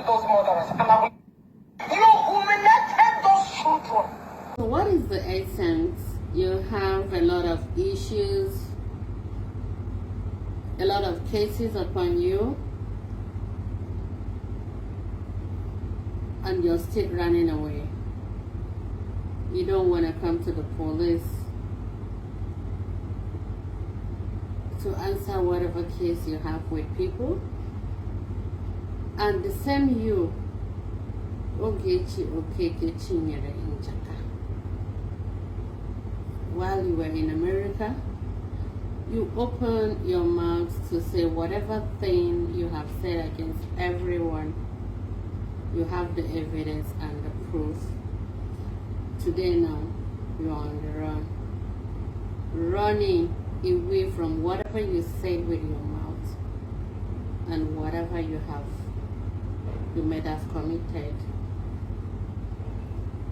those murderers and I will. You humiliated those children. So what is the essence? You have a lot of issues, a lot of cases upon you, and you're still running away. You don't want to come to the police to answer whatever case you have with people. And the same you, Ogechi Okeke Njaka, while you were in America, you open your mouth to say whatever thing you have said against everyone. You have the evidence and the proof. Today now, you're on the run, running away from whatever you said with your mouth and whatever you may have committed.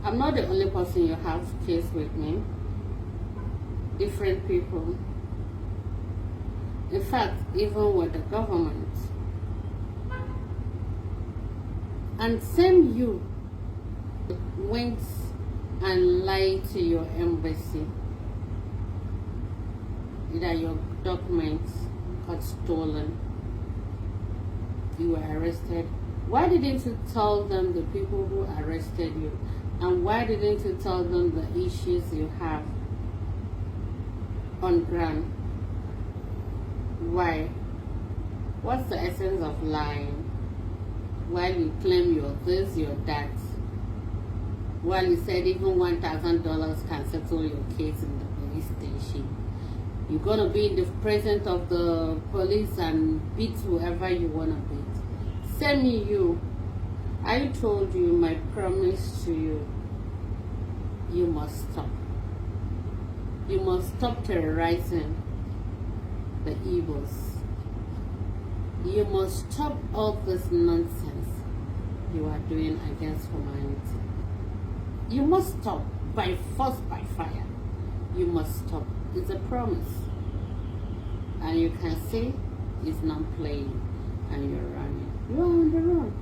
I'm not the only person you have case with me. Different people. In fact, even with the government. And same you went and lied to your embassy. Either your documents got stolen, you were arrested. Why didn't you tell them the people who arrested you? And why didn't you tell them the issues you have on ground? Why? What's the essence of lying? While you claim you're this, you're that. While you said even $1,000 can settle your case in the police station. You're gonna be in the presence of the police and beat whoever you wanna beat. Send me you. I told you my promise to you. You must stop. You must stop terrorizing the evils. You must stop all this nonsense you are doing against humanity. You must stop by force, by fire. You must stop. It's a promise. And you can see it's not playing and you're running. You're on the run.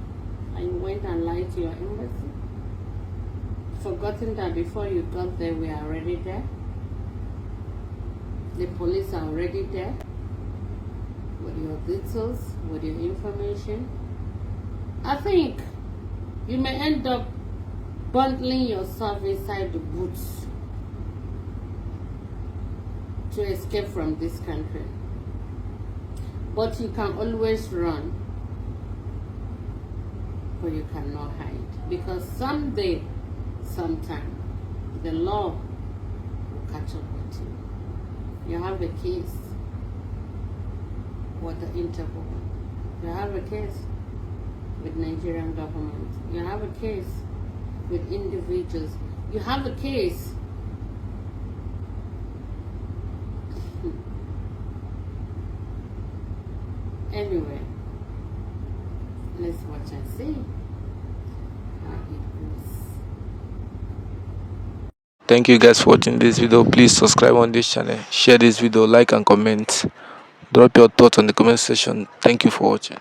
And you went and lied to your embassy. Forgotten that before you got there, we are already there. The police are already there with your details, with your information. I think you may end up bundling yourself inside the boots to escape from this country. But you can always run, but you cannot hide. Because someday, sometime, the law will catch up with you. You have a case with the Interpol. You have a case with Nigerian government. You have a case with individuals. You have a case anyway. Let's watch and see how it goes. Thank you guys for watching this video. Please subscribe on this channel, share this video, like and comment. Drop your thoughts on the comment section. Thank you for watching.